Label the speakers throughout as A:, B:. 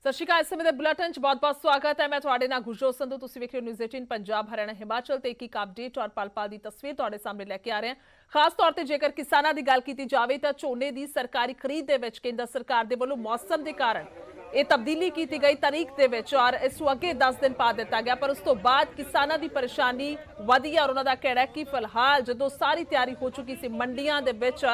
A: सत श्री अकाल। इस समय बुलेटिन च बहुत बहुत स्वागत है। मैं तुहाडे नाल गुरजोत संधू। तुसीं वेख रहे हो न्यूज़ 18 पंजाब हरियाणा हिमाचल ते एक अपडेट और पल पल दी तस्वीर तुहाडे सामने लैके आ रहे हैं। खास तौर पर जेकर किसानां दी गल कीती जावे तां झोने दी सरकारी खरीद दे विच केंद्र सरकार दे वल्लों मौसम के कारण ये तब्दीली की गई तारीख दे विच और इस अगे 10 दिन पा दिता गया, पर उस तो बाद किसानां दी परेशानी वधी और उन्हां दा कहना है कि फिलहाल जदों सारी तैयारी हो चुकी सी, मंडियां दे विच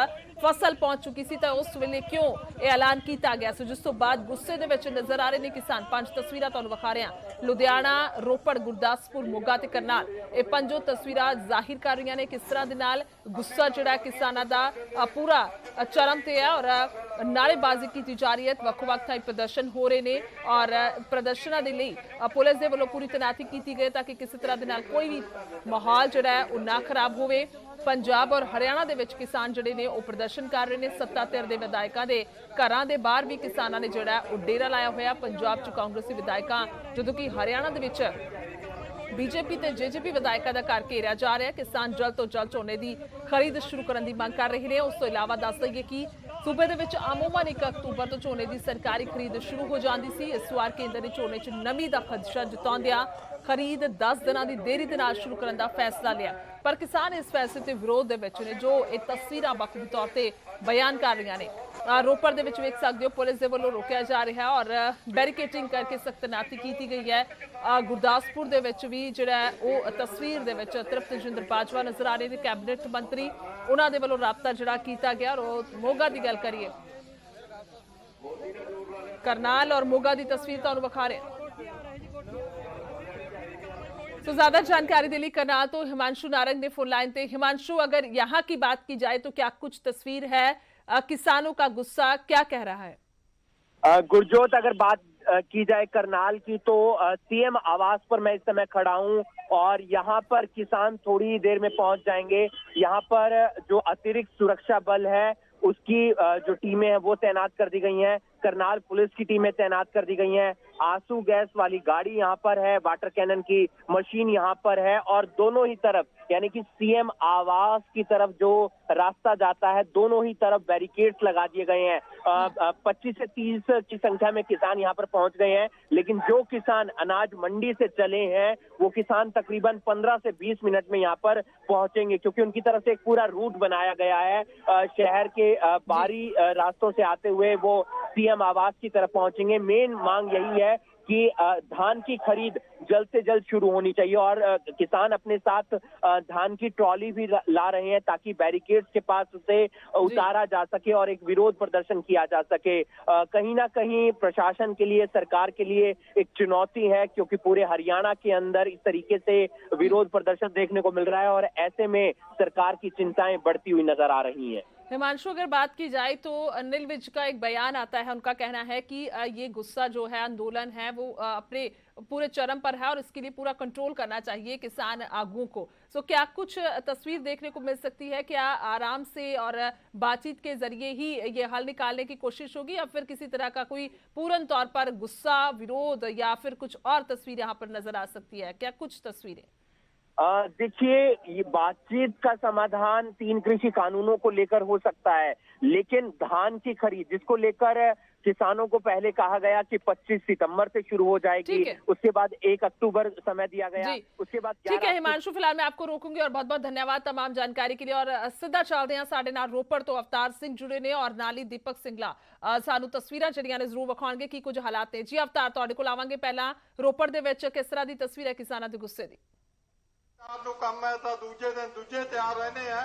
A: फसल पहुंच चुकी सी, तां उस वेले क्यों ये ऐलान किया गया सी, जिस तो बाद गुस्से दे विच नजर आ रहे ने किसान। 5 तस्वीरां तुहानूं विखा रहे हैं। लुधियाना, रोपड़, गुरदासपुर, मोगा ते करनाल, ये 5 तस्वीरां जाहिर कर रही ने किस तरह दे नाल गुस्सा जिहड़ा किसानां दा पूरा चरम ते है और नारेबाजी की जा रही है। वक्-वक् थाई प्रदर्शन हो रहे ने और प्रदर्शनां दे लई पुलिस दे वल्लों पूरी तैनाती की गई ताकि किसी तरह दे नाल कोई भी माहौल जिहड़ा है वो ना खराब होवे। पंजाब और हरियाणा दे विच किसान जिहड़े ने वो प्रदर्शन कर रहे हैं। सत्ता धिर दे विधायकां दे घरां दे बाहर भी किसानां ने जिहड़ा है वो डेरा लाया होया। पंजाब च कांग्रेसी विधायकां, जदों कि हरियाणा दे विच बीजेपी ते जेजेपी विधायकों का घर घेरिया जा रहा है। किसान जल्द तो जल्द झोने की खरीद शुरू करने की मांग कर रहे हैं। उस तो इलावा दस दईए कि सूबे दे विच अमूमन 1 अक्तूबर तो झोने की सरकारी खरीद शुरू हो जाती सी। इस बार केंद्र ने झोने च नमी का खदशा जताउंदियां खरीद 10 दिनों की देरी के नाल शुरू करने का फैसला लिया, पर किसान इस फैसले के विरोध दे विच ने, जो ये तस्वीरां बखूबी तौर पर बयान कर रही ने। रोपड़ दे विच वेख सकदे हो पुलिस दे वल्लों रोकिया जा रहा है और बैरिकेडिंग करके सख्त तैनाती की गई है। गुरदासपुर दे विच भी जिहड़ा है वो तस्वीर दे विच तृप्तजिंदर बाजवा नजर आ रहे हैं, कैबिनेट मंत्री, उन्हां दे वल्लों राबता जिहड़ा कीता गया। और मोगा की गल करिए, करनाल और मोगा की तस्वीर तुहानूं विखा रहे हैं। तो ज्यादा जानकारी के लिए करनाल तो हिमांशु नारंग ने फोन लाइन पे। हिमांशु, अगर यहाँ की बात की जाए तो क्या कुछ तस्वीर है, किसानों का गुस्सा क्या कह रहा है?
B: गुरजोत, अगर बात की जाए करनाल की तो सीएम आवास पर मैं इस समय खड़ा हूं और यहाँ पर किसान थोड़ी देर में पहुंच जाएंगे। यहाँ पर जो अतिरिक्त सुरक्षा बल है उसकी जो टीमें हैं वो तैनात कर दी गई हैं। करनाल पुलिस की टीमें तैनात कर दी गई हैं। आंसू गैस वाली गाड़ी यहाँ पर है, वाटर कैनन की मशीन यहाँ पर है और दोनों ही तरफ यानी कि सीएम आवास की तरफ जो रास्ता जाता है दोनों ही तरफ बैरिकेड्स लगा दिए गए हैं। 25 से 30 की संख्या में किसान यहाँ पर पहुंच गए हैं, लेकिन जो किसान अनाज मंडी से चले हैं वो किसान तकरीबन 15 से 20 मिनट में यहाँ पर पहुंचेंगे, क्योंकि उनकी तरफ से एक पूरा रूट बनाया गया है। शहर के बाहरी रास्तों से आते हुए वो सीएम आवास की तरफ पहुंचेंगे। मेन मांग यही है कि धान की खरीद जल्द से जल्द शुरू होनी चाहिए और किसान अपने साथ धान की ट्रॉली भी ला रहे हैं ताकि बैरिकेड्स के पास उसे उतारा जा सके और एक विरोध प्रदर्शन किया जा सके। कहीं ना कहीं प्रशासन के लिए, सरकार के लिए एक चुनौती है, क्योंकि पूरे हरियाणा के अंदर इस तरीके से विरोध प्रदर्शन देखने को मिल रहा है और ऐसे में सरकार की चिंताएं बढ़ती हुई नजर आ रही हैं।
A: हिमांशु, अगर बात की जाए तो अनिल विज का एक बयान आता है, उनका कहना है कि ये गुस्सा जो है, आंदोलन है, वो अपने पूरे चरम पर है और इसके लिए पूरा कंट्रोल करना चाहिए किसान आगुओं को। सो क्या कुछ तस्वीर देखने को मिल सकती है? क्या आराम से और बातचीत के जरिए ही ये हल निकालने की कोशिश होगी या फिर किसी तरह का कोई पूर्ण तौर पर गुस्सा, विरोध या फिर कुछ और तस्वीर यहाँ पर नजर आ सकती है? क्या कुछ तस्वीरें?
B: देखिए, ये बातचीत का समाधान 3 कृषि कानूनों को लेकर हो सकता है, लेकिन धान की खरीद जिसको लेकर किसानों को पहले कहा गया कि 25 सितंबर से शुरू हो जाएगी, उसके बाद 1 अक्टूबर समय दिया गया, उसके बाद।
A: ठीक है हिमांशु, फिलहाल मैं आपको रोकूंगी और बहुत बहुत धन्यवाद तमाम जानकारी के लिए। और सीधा चलते हैं साडे नाल रोपड़ तो अवतार सिंह जुड़े ने और नाली दीपक सिंगला सानू तस्वीरां ਜਿਹੜੀਆਂ ने जरूर विखाउणगे कि कुछ हालात ने। जी अवतार, ਤੁਹਾਡੇ ਕੋਲ ਆਵਾਂਗੇ। ਪਹਿਲਾਂ रोपड़ ਦੇ ਵਿੱਚ ਕਿਸ ਤਰ੍ਹਾਂ ਦੀ ਤਸਵੀਰ ਹੈ ਕਿਸਾਨਾਂ ਦੇ ਗੁੱਸੇ ਦੀ?
C: ਨੂੰ ਕੰਮ ਹੈ ਤਾਂ ਦੂਜੇ ਦਿਨ ਦੂਜੇ ਤਿਆਰ ਰਹਿੰਦੇ ਆ।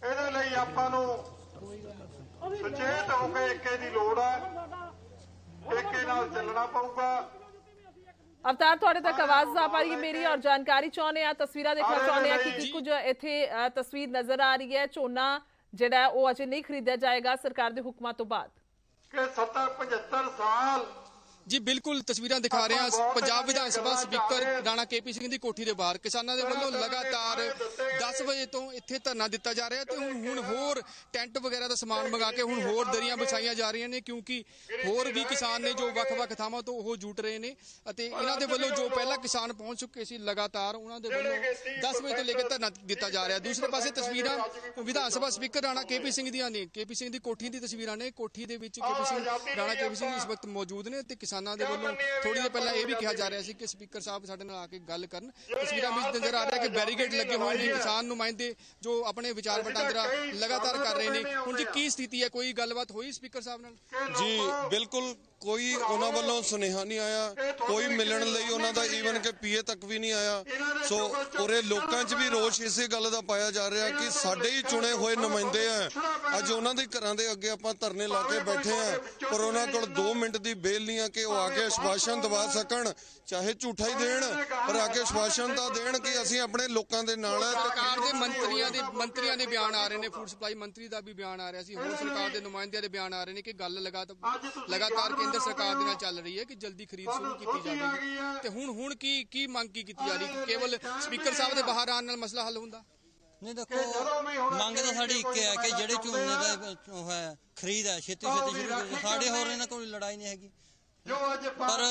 C: ਇਹਦੇ ਲਈ ਆਪਾਂ ਨੂੰ ਸੁਚੇਤ ਹੋ ਕੇ ਏਕੇ ਦੀ ਲੋੜ ਹੈ, ਏਕੇ ਨਾਲ ਚੱਲਣਾ ਪਊਗਾ।
A: अवतार, थोड़े तक आवाज आ पा रही है मेरी और जानकारी चाहते हैं, तस्वीर देखना चाहते हैं कि कुछ इत्थे तस्वीर नजर आ रही है। झोना जिहड़ा वो अजे नहीं खरीदा जाएगा सरकार के हुक्मां तो बाद।
C: कि 70-75 साल
D: ਜੀ ਬਿਲਕੁਲ ਤਸਵੀਰਾਂ ਦਿਖਾ ਰਹੇ ਹਾਂ ਪੰਜਾਬ ਵਿਧਾਨ ਸਭਾ ਸਪੀਕਰ ਰਾਣਾ KP ਸਿੰਘ ਦੀ ਕੋਠੀ ਦੇ ਬਾਹਰ ਕਿਸਾਨਾਂ ਦੇ ਵੱਲੋਂ ਲਗਾਤਾਰ 10 ਵਜੇ ਤੋਂ ਇੱਥੇ ਧਰਨਾ ਦਿੱਤਾ ਜਾ ਰਿਹਾ ਤੇ ਹੁਣ ਹੋਰ ਟੈਂਟ ਵਗੈਰਾ ਦਾ ਸਮਾਨ ਮੰਗਾ ਕੇ ਹੁਣ ਹੋਰ ਦਰੀਆਂ ਵਿਛਾਈਆਂ ਜਾ ਰਹੀਆਂ ਨੇ ਕਿਉਂਕਿ ਹੋਰ ਵੀ ਕਿਸਾਨ ਨੇ ਜੋ ਵੱਖ-ਵੱਖ ਥਾਵਾਂ ਤੋਂ ਉਹ ਜੁਟ ਰਹੇ ਨੇ ਅਤੇ ਇਹਨਾਂ ਦੇ ਵੱਲੋਂ ਜੋ ਪਹਿਲਾਂ ਕਿਸਾਨ ਪਹੁੰਚ ਚੁੱਕੇ ਸੀ ਲਗਾਤਾਰ ਉਹਨਾਂ ਦੇ ਵੱਲੋਂ 10 ਵਜੇ ਤੋਂ ਲੈ ਕੇ ਧਰਨਾ ਦਿੱਤਾ ਜਾ ਰਿਹਾ। ਦੂਸਰੇ ਪਾਸੇ ਤਸਵੀਰਾਂ ਵਿਧਾਨ ਸਭਾ ਸਪੀਕਰ ਰਾਣਾ KP ਸਿੰਘ ਦੀਆਂ ਨੇ। KP ਸਿੰਘ ਦੀ ਕੋਠੀ ਦੀ ਤਸਵੀਰਾਂ ਨੇ। ਕੋਠੀ ਦੇ ਵਿੱਚ ਰਾਣਾ KP ਸਿੰਘ ਇਸ ਵਕਤ ਮੌਜੂਦ ਨੇ ਤੇ ਕਿਸਾਨਾਂ ਦੇ ਵੱਲੋਂ ਥੋੜੀ ਦੇਰ ਪਹਿਲਾਂ ਇਹ ਵੀ ਕਿਹਾ ਜਾ ਰਿਹਾ ਸੀ ਕਿ ਸਪੀਕਰ ਸਾਹਿਬ ਸਾਡੇ ਨਾਲ ਆ ਕੇ ਗੱਲ ਕਰਨ। ਤਸਵੀਰਾਂ ਵਿੱਚ ਨਜ਼ਰ ਆ ਰਿਹਾ ਕਿ ਬੈਰੀਕੇਡ ਲੱਗੇ ਹੋਏ ਨੇ। ਕਿਸਾਨ ਨੁਮਾਇੰਦੇ ਜੋ ਆਪਣੇ ਵਿਚਾਰ ਵਟਾਂਦਰਾ ਲਗਾਤਾਰ ਕਰ ਰਹੇ ਨੇ। ਹੁਣ ਜੀ ਕੀ ਸਥਿਤੀ ਹੈ, ਕੋਈ ਗੱਲਬਾਤ ਹੋਈ ਸਪੀਕਰ ਸਾਹਿਬ ਨਾਲ?
E: ਜੀ ਬਿਲਕੁਲ ਕੋਈ ਉਹਨਾਂ ਵੱਲੋਂ ਸੁਨੇਹਾ ਨਹੀਂ ਆਇਆ, ਕੋਈ ਮਿਲਣ ਲਈ ਉਹਨਾਂ ਦਾ ਈਵਨ ਕਿ PA ਤੱਕ ਵੀ ਨਹੀਂ ਆਇਆ। ਸੋ ਉਰੇ ਲੋਕਾਂ 'ਚ ਵੀ ਰੋਸ਼ ਇਸੇ ਗੱਲ ਦਾ ਪਾਇਆ ਜਾ ਰਿਹਾ ਕਿ ਸਾਡੇ ਹੀ ਚੁਣੇ ਹੋਏ ਨੁਮਾਇੰਦੇ ਆ, ਅੱਜ ਉਹਨਾਂ ਦੇ ਘਰਾਂ ਦੇ ਅੱਗੇ ਆਪਾਂ ਧਰਨੇ ਲਾ ਕੇ ਬੈਠੇ ਆ ਪਰ ਉਹਨਾਂ ਕੋਲ 2 ਮਿੰਟ ਦੀ ਬੇਲ ਨਹੀਂ ਆ ਕਿ ਉਹ ਆ ਕੇ ਆਸ਼ਵਾਸਨ ਦਵਾ ਸਕਣ, ਚਾਹੇ ਝੂਠਾ ਹੀ ਦੇਣ ਪਰ ਆ ਕੇ ਆਸ਼ਵਾਸਨ ਤਾਂ ਦੇਣ ਕਿ ਅਸੀਂ ਆਪਣੇ ਲੋਕਾਂ ਦੇ ਨਾਲ ਹੈ।
D: ਸਰਕਾਰ ਦੇ ਮੰਤਰੀਆਂ ਦੇ ਬਿਆਨ ਆ ਰਹੇ ਨੇ, ਫੂਡ ਸਪਲਾਈ ਮੰਤਰੀ ਦਾ ਵੀ ਬਿਆਨ ਆ ਰਿਹਾ ਸੀ, ਹੋਰ ਸਰਕਾਰ ਦੇ ਨੁਮਾਇੰਦਿਆਂ ਦੇ ਬਿਆਨ ਆ ਰਹੇ ਨੇ ਕਿ ਗੱਲ ਲਗਾਤਾਰ ਕੇਂਦਰ ਸਰਕਾਰ ਦੇ ਨਾਲ ਚੱਲ ਰਹੀ ਹੈ ਕਿ ਜਲਦੀ ਖਰੀਦ ਸ਼ੁਰੂ ਕੀਤੀ ਜਾਵੇਗੀ। ਤੇ ਹੁਣ ਕੀ ਮੰਗ ਕੀਤੀ ਜਾ ਰਹੀ ਕਿ ਕੇਵਲ ਸਪੀਕਰ ਸਾਹਿਬ ਦੇ ਬਾਹਰ ਆਉਣ ਨਾਲ ਮਸਲਾ ਹੱਲ ਹੁੰਦਾ?
F: ਨਹੀਂ ਦੇਖੋ, ਮੰਗ ਤਾਂ ਸਾਡੀ ਇੱਕ ਹੈ ਕਿ ਜਿਹੜੇ ਝੋਨੇ ਦਾ ਹੈ ਖਰੀਦ ਹੈ ਛੇਤੀ ਸ਼ੁਰੂ ਕਰੋ। ਸਾਡੇ ਹੋਰ ਇਹਨਾਂ ਕੋਈ ਲੜਾਈ ਨਹੀਂ ਹੈਗੀ ਪਰ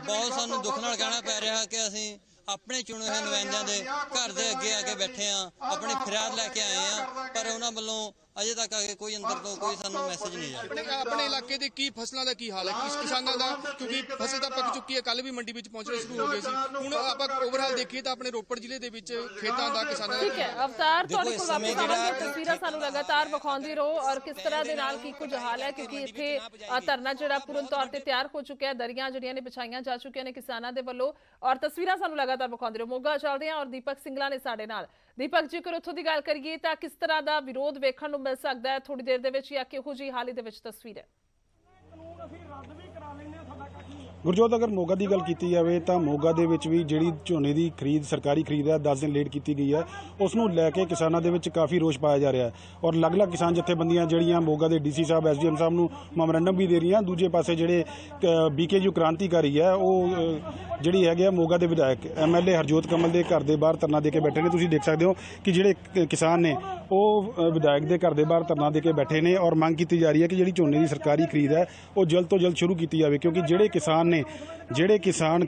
F: ਬਹੁਤ ਸਾਨੂੰ ਦੁੱਖ ਨਾਲ ਕਹਿਣਾ ਪੈ ਰਿਹਾ ਕਿ ਅਸੀਂ ਆਪਣੇ ਚੁਣੇ ਹੋਏ ਨੁਮਾਇੰਦਿਆਂ ਦੇ ਘਰ ਦੇ ਅੱਗੇ ਆ ਕੇ ਬੈਠੇ ਆ, ਆਪਣੀ ਫਰਿਆਦ ਲੈ ਕੇ ਆਏ ਆ ਪਰ ਉਹਨਾਂ ਵੱਲੋਂ ਅਜੇ ਤੱਕ ਆ ਕੇ ਕੋਈ ਅੰਦਰ ਤੋਂ ਕੋਈ ਸਾਨੂੰ ਮੈਸੇਜ ਨਹੀਂ ਆਇਆ।
D: ਆਪਣੇ ਇਲਾਕੇ ਦੇ ਕੀ ਫਸਲਾਂ ਦਾ ਕੀ ਹਾਲ ਹੈ, ਕਿਸ ਕਿਸਾਨਾਂ ਦਾ? ਕਿਉਂਕਿ ਫਸਲ ਤਾਂ ਪੱਕ ਚੁੱਕੀ ਹੈ, ਕੱਲ ਵੀ ਮੰਡੀ ਵਿੱਚ ਪਹੁੰਚਣੇ ਸ਼ੁਰੂ ਹੋ ਗਏ ਸੀ। ਹੁਣ ਆਪਾਂ ਓਵਰਆਲ ਦੇਖੀਏ ਤਾਂ ਆਪਣੇ ਰੋਪੜ ਜ਼ਿਲ੍ਹੇ ਦੇ ਵਿੱਚ ਖੇਤਾਂ ਦਾ ਕਿਸਾਨਾਂ ਦਾ
A: ਠੀਕ ਹੈ ਅਵਤਾਰ, ਤੁਹਾਡੇ ਕੋਲ ਵਾਪਸ ਆਵਾਂਗੇ। ਤਸਵੀਰਾਂ ਸਾਨੂੰ ਲਗਾਤਾਰ ਵਿਖਾਉਂਦੇ ਰਹੋ ਔਰ ਕਿਸ ਤਰ੍ਹਾਂ ਦੇ ਨਾਲ ਕੀ ਕੁਝ ਹਾਲ ਹੈ ਕਿਉਂਕਿ ਇੱਥੇ ਧਰਨਾ ਜਿਹੜਾ ਪੂਰਨ ਤੌਰ ਤੇ ਤਿਆਰ ਹੋ ਚੁੱਕਿਆ ਹੈ। ਦਰੀਆਂ ਜਿਹੜੀਆਂ ਨੇ ਵਿਛਾਈਆਂ ਜਾ ਚੁੱਕੀਆਂ ਨੇ ਕਿਸਾਨਾਂ ਦੇ ਵੱਲੋਂ ਔਰ ਤਸਵੀਰਾਂ ਸਾਨੂੰ ਲਗਾਤਾਰ ਵਿਖਾਉਂਦੇ ਰਹੋ। ਮੋਗਾ ਚੱਲਦੇ ਹਾਂ ਔਰ ਦੀਪਕ ਸਿੰਗਲਾ ਨੇ ਸਾਡੇ ਨਾਲ। ਦੀਪਕ, ਜੇਕਰ ਉੱਥੋਂ ਦੀ ਗੱਲ ਕਰੀਏ ਤਾਂ ਕਿਸ ਤਰ੍ਹਾਂ ਦਾ ਵਿਰੋਧ ਵੇਖਣ ਨੂੰ ਮਿਲ ਸਕਦਾ ਹੈ ਥੋੜੀ ਦੇਰ ਦੇ ਵਿੱਚ ਜਾਂ ਕਿਹੋ ਜਿਹੀ ਹਾਲ ਦੇ ਵਿੱਚ ਤਸਵੀਰ ਹੈ?
G: ਗੁਰਜੋਤ, ਅਗਰ ਮੋਗਾ ਦੀ ਗੱਲ ਕੀਤੀ ਜਾਵੇ ਤਾਂ ਮੋਗਾ ਦੇ ਵਿੱਚ ਵੀ ਜਿਹੜੀ ਝੋਨੇ ਦੀ ਖਰੀਦ ਸਰਕਾਰੀ ਖਰੀਦ ਹੈ 10 ਦਿਨ ਲੇਟ ਕੀਤੀ ਗਈ ਹੈ, ਉਸ ਨੂੰ ਲੈ ਕੇ ਕਿਸਾਨਾਂ ਦੇ ਵਿੱਚ ਕਾਫੀ ਰੋਸ਼ ਪਾਇਆ ਜਾ ਰਿਹਾ ਹੈ ਔਰ ਅਲੱਗ-ਅਲੱਗ ਕਿਸਾਨ ਜਥੇਬੰਦੀਆਂ ਜਿਹੜੀਆਂ ਮੋਗਾ ਦੇ DC ਸਾਹਿਬ SDM ਸਾਹਿਬ ਨੂੰ ਮੈਮੋਰੈਂਡਮ ਵੀ ਦੇ ਰਹੀਆਂ। ਦੂਜੇ ਪਾਸੇ ਜਿਹੜੇ BKU ਕ੍ਰਾਂਤੀਕਾਰੀ ਹੈ ਉਹ ਜਿਹੜੀ ਹੈਗੇ ਆ ਮੋਗਾ ਦੇ ਵਿਧਾਇਕ MLA ਹਰਜੋਤ ਕਮਲ ਦੇ ਘਰ ਦੇ ਬਾਹਰ ਧਰਨਾ ਦੇ ਕੇ ਬੈਠੇ ਨੇ। ਤੁਸੀਂ ਦੇਖ ਸਕਦੇ ਹੋ ਕਿ ਜਿਹੜੇ ਕਿਸਾਨ ਨੇ ਉਹ ਵਿਧਾਇਕ ਦੇ ਘਰ ਦੇ ਬਾਹਰ ਧਰਨਾ ਦੇ ਕੇ ਬੈਠੇ ਨੇ ਔਰ ਮੰਗ ਕੀਤੀ ਜਾ ਰਹੀ ਹੈ ਕਿ ਜਿਹੜੀ ਝੋਨੇ ਦੀ ਸਰਕਾਰੀ ਖਰੀਦ ਹੈ ਉਹ ਜਲਦ ਤੋਂ ਜਲਦ ਸ਼ੁਰੂ ਕੀਤੀ ਜਾਵੇ ਕਿਉਂਕਿ ਜਿਹੜੇ ਕਿਸਾਨ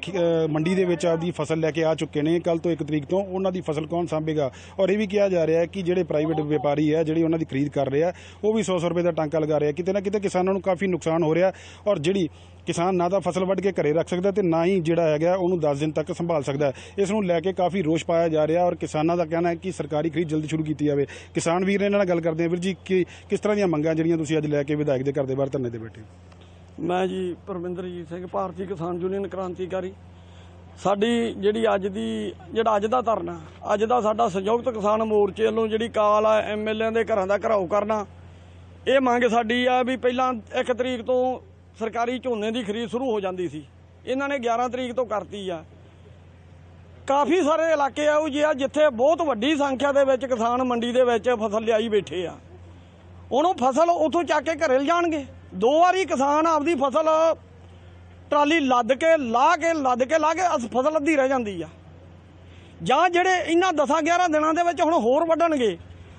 G: ਮੰਡੀ ਦੇ ਵਿੱਚ ਆਪਦੀ ਫਸਲ ਲੈ ਕੇ ਆ ਚੁੱਕੇ ਨੇ ਕੱਲ ਤੋਂ 1 ਤਰੀਕ ਤੋਂ ਉਹਨਾਂ ਦੀ ਫਸਲ ਕੌਣ ਸਾਂਭੇਗਾ। ਔਰ ਇਹ ਵੀ ਕਿਹਾ ਜਾ ਰਿਹਾ ਹੈ ਕਿ ਜਿਹੜੇ ਪ੍ਰਾਈਵੇਟ ਵਪਾਰੀ ਹੈ ਜਿਹੜੇ ਉਹਨਾਂ ਦੀ ਖਰੀਦ ਕਰ ਰਹੇ ਆ ਉਹ ਵੀ 100 ਰੁਪਏ ਦਾ ਟਾਂਕਾ ਲਗਾ ਰਹੇ ਆ। ਕਿਤੇ ਨਾ ਕਿਤੇ ਕਿਸਾਨਾਂ ਨੂੰ ਕਾਫੀ ਨੁਕਸਾਨ ਹੋ ਰਿਹਾ ਔਰ ਜਿਹੜੀ ਕਿਸਾਨ ਨਾ ਤਾਂ ਫਸਲ ਵੱਢ ਕੇ ਘਰੇ ਰੱਖ ਸਕਦਾ ਤੇ ਨਾ ਹੀ ਜਿਹੜਾ ਹੈਗਾ ਉਹਨੂੰ 10 ਦਿਨ ਤੱਕ ਸੰਭਾਲ ਸਕਦਾ। ਇਸ ਨੂੰ ਲੈ ਕੇ ਕਾਫੀ ਰੋਸ਼ ਪਾਇਆ ਜਾ ਰਿਹਾ ਔਰ ਕਿਸਾਨਾਂ ਦਾ ਕਹਿਣਾ ਹੈ ਕਿ ਸਰਕਾਰੀ ਖਰੀਦ ਜਲਦੀ ਸ਼ੁਰੂ ਕੀਤੀ ਜਾਵੇ। ਕਿਸਾਨ ਵੀਰ ਇਹਨਾਂ ਨਾਲ ਗੱਲ ਕਰਦੇ ਆ। ਵੀਰ ਜੀ, ਕਿਸ ਤਰ੍ਹਾਂ ਦੀਆਂ ਮੰਗਾਂ ਜਿਹੜੀਆਂ ਤੁਸੀਂ ਅੱਜ ਲੈ ਕੇ ਵਿਧਾਇਕ ਦੇ ਘਰ ਦੇ ਬਾਹਰ ਧਰਨੇ ਤੇ ਬੈਠੇ?
H: ਮੈਂ ਜੀ ਪਰਮਿੰਦਰਜੀਤ ਸਿੰਘ, ਭਾਰਤੀ ਕਿਸਾਨ ਯੂਨੀਅਨ ਕ੍ਰਾਂਤੀਕਾਰੀ। ਸਾਡੀ ਜਿਹੜੀ ਅੱਜ ਦਾ ਧਰਨਾ, ਅੱਜ ਦਾ ਸਾਡਾ ਸੰਯੁਕਤ ਕਿਸਾਨ ਮੋਰਚੇ ਵੱਲੋਂ ਜਿਹੜੀ ਕਾਲ ਆ MLA ਦੇ ਘਰਾਂ ਦਾ ਘਿਰਾਓ ਕਰਨਾ, ਇਹ ਮੰਗ ਸਾਡੀ ਆ ਵੀ ਪਹਿਲਾਂ 1 ਤਰੀਕ ਤੋਂ ਸਰਕਾਰੀ ਝੋਨੇ ਦੀ ਖਰੀਦ ਸ਼ੁਰੂ ਹੋ ਜਾਂਦੀ ਸੀ, ਇਹਨਾਂ ਨੇ 11 ਤਰੀਕ ਤੋਂ ਕਰਤੀ ਆ। ਕਾਫੀ ਸਾਰੇ ਇਲਾਕੇ ਇਹੋ ਜਿਹੇ ਆ ਜਿੱਥੇ ਬਹੁਤ ਵੱਡੀ ਸੰਖਿਆ ਦੇ ਵਿੱਚ ਕਿਸਾਨ ਮੰਡੀ ਦੇ ਵਿੱਚ ਫਸਲ ਲਿਆਈ ਬੈਠੇ ਆ। ਉਹਨੂੰ ਫਸਲ ਉੱਥੋਂ ਚੱਕ ਕੇ ਘਰੇ ਲਿਜਾਣਗੇ। 2 ਵਾਰੀ ਕਿਸਾਨ ਆਪਦੀ ਫਸਲ ਟਰਾਲੀ ਲੱਦ ਕੇ ਲਾ ਕੇ ਫਸਲ ਅੱਧੀ ਰਹਿ ਜਾਂਦੀ ਆ। ਜਾਂ ਜਿਹੜੇ ਇਹਨਾਂ 10-11 ਦਿਨਾਂ ਦੇ ਵਿੱਚ ਹੁਣ ਹੋਰ ਵੱਢਣਗੇ,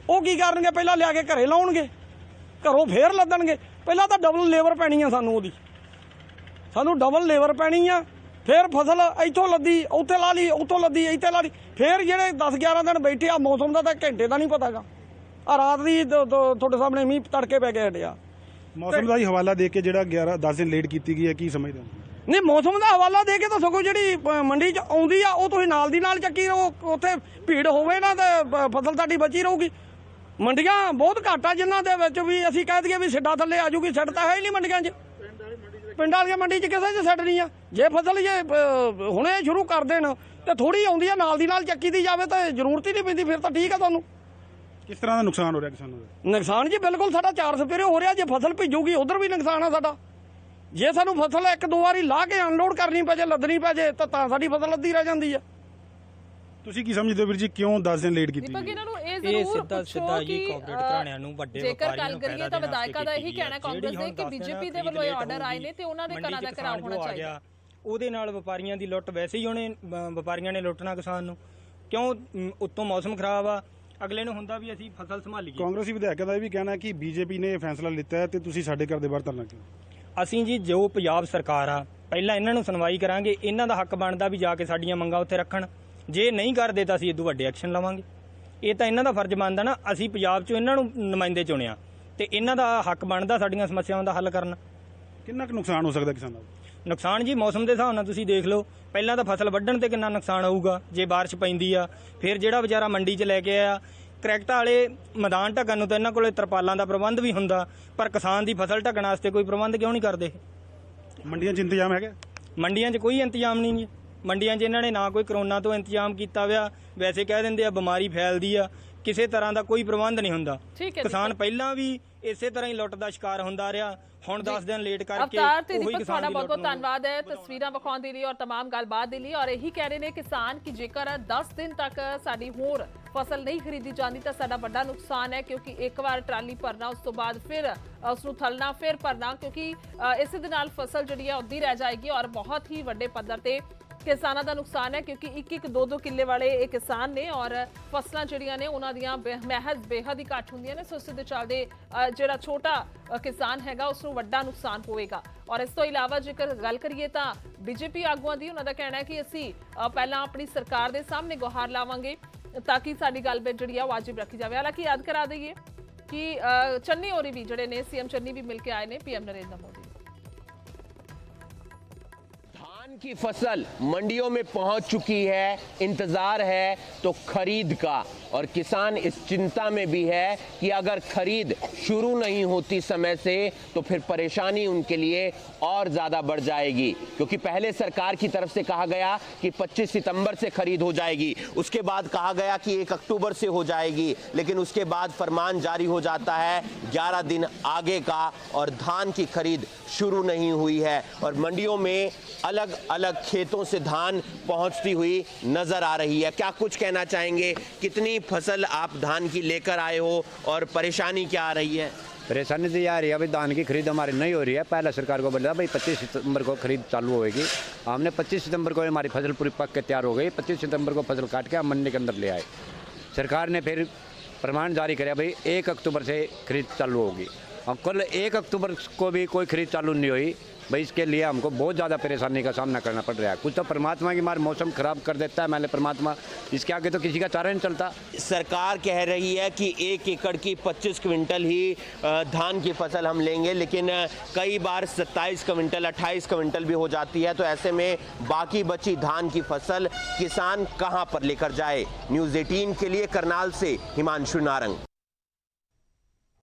H: ਉਹ ਕੀ ਕਰਨਗੇ? ਪਹਿਲਾਂ ਲਿਆ ਕੇ ਘਰੇ ਲਾਉਣਗੇ, ਘਰੋਂ ਫੇਰ ਲੱਦਣਗੇ। ਪਹਿਲਾਂ ਤਾਂ ਡਬਲ ਲੇਬਰ ਪੈਣੀ ਆ ਸਾਨੂੰ ਡਬਲ ਲੇਬਰ ਪੈਣੀ ਆ। ਫੇਰ ਫਸਲ ਇੱਥੋਂ ਲੱਦੀ ਉੱਥੇ ਲਾ ਲਈ, ਉੱਥੋਂ ਲੱਦੀ ਇੱਥੇ ਲਾ ਲਈ। ਫੇਰ ਜਿਹੜੇ 10-11 ਦਿਨ ਬੈਠੇ ਆ, ਮੌਸਮ ਦਾ ਤਾਂ ਘੰਟੇ ਦਾ ਨਹੀਂ ਪਤਾਗਾ। ਆ ਰਾਤ ਦੀ ਤੁਹਾਡੇ ਸਾਹਮਣੇ ਮੀਂਹ ਤੜਕੇ ਪੈ ਕੇ ਹਟਿਆ।
G: ਮੌਸਮ ਦਾ ਹੀ ਹਵਾਲਾ ਦੇ ਕੇ ਜਿਹੜਾ 10 ਦਿਨ ਲੇਟ ਕੀਤੀ ਗਈ ਹੈ, ਕੀ ਸਮਝਦੇ ਹੋ?
H: ਨਹੀਂ, ਮੌਸਮ ਦਾ ਹਵਾਲਾ ਦੇ ਕੇ ਤਾਂ ਸਗੋਂ ਜਿਹੜੀ ਮੰਡੀ 'ਚ ਆਉਂਦੀ ਆ ਉਹ ਤੁਸੀਂ ਨਾਲ ਦੀ ਨਾਲ ਚੱਕੀ ਰਹੋ। ਉੱਥੇ ਭੀੜ ਹੋਵੇ ਨਾ ਤੇ ਫਸਲ ਤੁਹਾਡੀ ਬਚੀ ਰਹੂਗੀ। ਮੰਡੀਆਂ ਬਹੁਤ ਘੱਟ ਆ ਜਿਨ੍ਹਾਂ ਦੇ ਵਿੱਚ ਵੀ ਅਸੀਂ ਕਹਿ ਦਈਏ ਵੀ ਸਿੱਡਾ ਥੱਲੇ ਆ ਜੂਗੀ। ਸਿੱਡ ਤਾਂ ਹੈ ਹੀ ਨਹੀਂ ਮੰਡੀਆਂ 'ਚ। ਪਿੰਡ ਵਾਲੀਆਂ ਮੰਡੀ 'ਚ ਕਿਸੇ 'ਚ ਸਿੱਡ ਨਹੀਂ ਆ। ਜੇ ਫਸਲ ਹੁਣੇ ਸ਼ੁਰੂ ਕਰ ਦੇਣ ਤੇ ਥੋੜੀ ਆਉਂਦੀ ਆ ਨਾਲ ਦੀ ਨਾਲ ਚੱਕੀ ਦੀ ਜਾਵੇ ਤਾਂ ਜ਼ਰੂਰਤ ਹੀ ਨਹੀਂ ਪੈਂਦੀ। ਫਿਰ ਤਾਂ ਠੀਕ ਆ। ਤੁਹਾਨੂੰ
G: ਕਿਸ ਤਰ੍ਹਾਂ ਦਾ ਨੁਕਸਾਨ ਹੋ ਰਿਹਾ ਕਿਸਾਨਾਂ ਦਾ?
H: ਨੁਕਸਾਨ ਜੀ ਬਿਲਕੁਲ ਸਾਡਾ 4 ਸਪੇਰੇ ਹੋ ਰਿਹਾ। ਜੇ ਫਸਲ ਭਿੱਜੂਗੀ ਉਧਰ ਵੀ ਨੁਕਸਾਨ ਆ ਸਾਡਾ। ਜੇ ਸਾਨੂੰ ਫਸਲ 1-2 ਵਾਰੀ ਲਾ ਕੇ ਅਨਲੋਡ ਕਰਨੀ ਪੈ ਜੇ, ਲੱਦਣੀ ਪੈ ਜੇ ਤਾਂ ਸਾਡੀ ਫਸਲ ਅੱਧੀ ਰਹਿ ਜਾਂਦੀ ਆ।
G: ਤੁਸੀਂ ਕੀ ਸਮਝਦੇ ਹੋ ਵੀਰ ਜੀ, ਕਿਉਂ 10 ਦਿਨ ਲੇਟ ਕੀਤੀ
A: ਦੀਪਕ
G: ਗਈ?
A: ਇਹਨਾਂ ਨੂੰ ਇਹ
I: ਇਹ
A: ਜ਼ਰੂਰ
I: ਸਿੱਧਾ
A: ਪੁੱਛੋ
I: ਜੀ
A: ਕਿ
I: ਕਾਰਪੋਰੇਟ ਘਰਾਣਿਆਂ ਨੂੰ ਵੱਡੇ
A: ਜੇਕਰ
I: ਵਪਾਰੀਆਂ
A: ਗੱਲ
I: ਨੂੰ
A: ਕਰੀਏ
I: ਫਾਇਦਾ
A: ਤਾਂ
I: ਦੇਣ
A: ਵਿਧਾਇਕਾਂ ਦਾ ਇਹੀ
I: ਵਾਸਤੇ
A: ਕਹਿਣਾ ਕਾਂਗਰਸ ਦੇ ਕਿ ਬੀਜੇਪੀ ਦੇ ਵੱਲੋਂ ਇਹ ਆਰਡਰ ਆਏ ਨੇ ਤੇ ਉਹਨਾਂ ਦੇ ਘਰਾਂ ਦਾ ਘਰਾਓ ਹੋਣਾ ਚਾਹੀਦਾ।
I: ਉਹਦੇ ਨਾਲ ਵਪਾਰੀਆਂ ਦੀ ਲੁੱਟ ਵੈਸੇ ਹੀ ਉਹਨੇ ਵਪਾਰੀਆਂ ਨੇ ਲੁੱਟਣਾ ਕਿਸਾਨ ਨੂੰ, ਕਿਉਂ ਉੱਤੋਂ ਮੌਸਮ ਖਰਾਬ ਆ, ਅਗਲੇ ਨੂੰ ਹੁੰਦਾ ਵੀ ਅਸੀਂ ਫਸਲ ਸੰਭਾਲੀਏ।
G: ਕਾਂਗਰਸੀ ਵਿਧਾਇਕਾਂ ਦਾ ਇਹ ਵੀ ਕਹਿਣਾ ਕਿ ਬੀਜੇਪੀ ਨੇ ਇਹ ਫੈਸਲਾ ਲਿੱਤਾ ਹੈ ਤੇ ਤੁਸੀਂ ਸਾਡੇ ਘਰ ਦੇ ਬਾਹਰ ਧਰਨਾ ਕਿਉਂ?
I: ਅਸੀਂ ਜੀ ਜੋ ਪੰਜਾਬ ਸਰਕਾਰ ਆ ਪਹਿਲਾਂ ਇਹਨਾਂ ਨੂੰ ਸੁਣਵਾਈ ਕਰਾਂਗੇ, ਇਹਨਾਂ ਦਾ ਹੱਕ ਬਣਦਾ ਵੀ ਜਾ ਕੇ ਸਾਡੀਆਂ ਮੰਗਾਂ ਉੱਥੇ ਰੱਖਣ, ਜੇ ਨਹੀਂ ਕਰਦੇ ਤਾਂ ਅਸੀਂ ਇਦੋਂ ਵੱਡੇ ਐਕਸ਼ਨ ਲਵਾਂਗੇ। ਇਹ ਤਾਂ ਇਹਨਾਂ ਦਾ ਫਰਜ਼ ਬਣਦਾ ਨਾ, ਅਸੀਂ ਪੰਜਾਬ 'ਚੋਂ ਇਹਨਾਂ ਨੂੰ ਨੁਮਾਇੰਦੇ ਚੁਣਿਆ ਤੇ ਇਹਨਾਂ ਦਾ ਹੱਕ ਬਣਦਾ ਸਾਡੀਆਂ ਸਮੱਸਿਆਵਾਂ ਦਾ ਹੱਲ ਕਰਨਾ।
G: ਕਿੰਨਾ ਕੁ ਨੁਕਸਾਨ ਹੋ ਸਕਦਾ ਕਿਸਾਨਾਂ ਦਾ?
I: ਨੁਕਸਾਨ ਜੀ ਮੌਸਮ ਦੇ ਹਿਸਾਬ ਨਾਲ ਤੁਸੀਂ ਦੇਖ ਲਓ, ਪਹਿਲਾਂ ਤਾਂ ਫਸਲ ਵੱਢਣ ਤੇ ਕਿੰਨਾ ਨੁਕਸਾਨ ਆਊਗਾ ਜੇ ਬਾਰਿਸ਼ ਪੈਂਦੀ ਆ, ਫਿਰ ਜਿਹੜਾ ਵਿਚਾਰਾ ਮੰਡੀ 'ਚ ਲੈ ਕੇ ਆਇਆ ਕਰੈਕਟ ਵਾਲੇ ਮੈਦਾਨ ਢੱਕਣ ਨੂੰ ਤਾਂ ਇਹਨਾਂ ਕੋਲੇ ਤਰਪਾਲਾਂ ਦਾ ਪ੍ਰਬੰਧ ਵੀ ਹੁੰਦਾ, ਪਰ ਕਿਸਾਨ ਦੀ ਫਸਲ ਢੱਕਣ ਵਾਸਤੇ ਕੋਈ ਪ੍ਰਬੰਧ ਕਿਉਂ ਨਹੀਂ ਕਰਦੇ?
G: ਮੰਡੀਆਂ 'ਚ ਇੰਤਜ਼ਾਮ ਹੈਗਾ?
I: ਮੰਡੀਆਂ 'ਚ ਕੋਈ ਇੰਤਜ਼ਾਮ ਨਹੀਂ ਜੀ, ਮੰਡੀਆਂ 'ਚ ਇਹਨਾਂ ਨੇ ਨਾ ਕੋਈ ਕਰੋਨਾ ਤੋਂ ਇੰਤਜ਼ਾਮ ਕੀਤਾ ਹੋਇਆ, ਵੈਸੇ ਕਹਿ ਦਿੰਦੇ ਆ ਬਿਮਾਰੀ ਫੈਲਦੀ ਆ, ਕਿਸੇ ਤਰ੍ਹਾਂ ਦਾ ਕੋਈ ਪ੍ਰਬੰਧ ਨਹੀਂ ਹੁੰਦਾ। ਕਿਸਾਨ ਪਹਿਲਾਂ ਵੀ ਇਸੇ ਤਰ੍ਹਾਂ ਹੀ ਲੁੱਟ ਦਾ ਸ਼ਿਕਾਰ ਹੁੰਦਾ ਰਿਹਾ, ਹੁਣ 10 ਦਿਨ ਲੇਟ ਕਰਕੇ
A: ਅਵਤਾਰ ਤੇ ਦੀਪਕ ਤੁਹਾਡਾ ਬਹੁਤ ਬਹੁਤ ਧੰਨਵਾਦ ਹੈ ਤਸਵੀਰਾਂ ਵਿਖਾਉਣ ਦੇ ਲਈ ਔਰ तमाम ਗੱਲਬਾਤ ਦੇ ਲਈ। ਔਰ ਇਹੀ ਕਹਿ ਰਹੇ ਨੇ ਕਿਸਾਨ ਕਿ ਜੇਕਰ 10 ਦਿਨ ਤੱਕ ਸਾਡੀ ਹੋਰ ਫਸਲ ਨਹੀਂ ਖਰੀਦੀ ਜਾਂਦੀ ਤਾਂ ਸਾਡਾ ਵੱਡਾ ਨੁਕਸਾਨ ਹੈ, ਕਿਉਂਕਿ ਇੱਕ ਵਾਰ ਟਰਾਲੀ ਭਰਨਾ ਉਸ ਤੋਂ ਬਾਅਦ ਫਿਰ ਉਸ ਨੂੰ ਥਲਣਾ ਫਿਰ ਭਰਨਾ, ਕਿਉਂਕਿ ਇਸੇ ਦੇ ਨਾਲ ਫਸਲ ਜਿਹੜੀ ਹੈ ਉੱਦੀ ਰਹਿ ਜਾਏਗੀ ਔਰ ਬਹੁਤ ਹੀ ਵੱਡੇ ਪੱਧਰ ਤੇ ਕਿਸਾਨਾਂ ਦਾ ਨੁਕਸਾਨ ਹੈ, ਕਿਉਂਕਿ ਇੱਕ 2-2 ਕਿੱਲੇ ਵਾਲੇ ਇਹ ਕਿਸਾਨ ਨੇ ਔਰ ਫਸਲਾਂ ਜਿਹੜੀਆਂ ਨੇ ਉਹਨਾਂ ਦੀਆਂ ਮਹਿਜ਼ ਬੇਹੱਦ ਹੀ ਘੱਟ ਹੁੰਦੀਆਂ ਨੇ। ਸੋ ਇਸ ਦੇ ਚੱਲਦੇ ਜਿਹੜਾ ਛੋਟਾ ਕਿਸਾਨ ਹੈਗਾ ਉਸ ਨੂੰ ਵੱਡਾ ਨੁਕਸਾਨ ਹੋਵੇਗਾ। ਔਰ ਇਸ ਤੋਂ ਇਲਾਵਾ ਜੇਕਰ ਗੱਲ ਕਰੀਏ ਤਾਂ ਬੀਜੇਪੀ ਆਗੂਆਂ ਦੀ ਉਹਨਾਂ ਦਾ ਕਹਿਣਾ ਹੈ ਕਿ ਅਸੀਂ ਪਹਿਲਾਂ ਆਪਣੀ ਸਰਕਾਰ ਦੇ ਸਾਹਮਣੇ ਗੁਹਾਰ ਲਾਵਾਂਗੇ ਤਾਂ ਕਿ ਸਾਡੀ ਗੱਲਬਾਤ ਜਿਹੜੀ ਆ ਵਾਜਿਬ ਰੱਖੀ ਜਾਵੇ। ਹਾਲਾਂਕਿ ਯਾਦ ਕਰਾ ਦਈਏ ਕਿ ਚੰਨੀ ਹੋਰੀ ਵੀ ਜਿਹੜੇ ਨੇ ਸੀਐਮ ਚੰਨੀ ਵੀ ਮਿਲ ਕੇ ਆਏ ਨੇ पीएम नरेंद्र मोदी।
J: की फसल मंडियों में पहुंच चुकी है, इंतजार है तो खरीद का, और किसान इस चिंता में भी है कि अगर खरीद शुरू नहीं होती समय से तो फिर परेशानी उनके लिए और ज्यादा बढ़ जाएगी, क्योंकि पहले सरकार की तरफ से कहा गया कि 25 सितंबर से खरीद हो जाएगी, उसके बाद कहा गया कि 1 अक्टूबर से हो जाएगी, लेकिन उसके बाद फरमान जारी हो जाता है 11 दिन आगे का और धान की खरीद शुरू नहीं हुई है। और मंडियों में अलग अलग खेतों से धान पहुंचती हुई नजर आ रही है। क्या कुछ कहना चाहेंगे, कितनी फसल आप धान की लेकर आए हो और परेशानी क्या आ रही है?
K: परेशानी तो यार है, अभी धान की खरीद हमारी नहीं हो रही है। पहले सरकार को बोला भाई 25 सितंबर को खरीद चालू होगी, हमने 25 सितंबर को हमारी फसल पूरी पक के तैयार हो गई, 25 सितंबर को फसल काट के हम मंडी के अंदर ले आए। सरकार ने फिर प्रमाण जारी कराया भाई 1 अक्टूबर से खरीद चालू होगी, और कल 1 अक्टूबर को भी कोई खरीद चालू नहीं हुई भाई। इसके लिए हमको बहुत ज़्यादा परेशानी का सामना करना पड़ रहा है। कुछ तो परमात्मा की मार मौसम खराब कर देता है, मैंने परमात्मा, इसके आगे तो किसी का चारा नहीं चलता।
J: सरकार कह रही है कि 1 एकड़ की 25 क्विंटल ही धान की फसल हम लेंगे, लेकिन कई बार 27 क्विंटल 28 क्विंटल भी हो जाती है, तो ऐसे में बाकी बची धान की फसल किसान कहां पर लेकर जाए? न्यूज़ 18 के लिए करनाल से हिमांशु नारंग।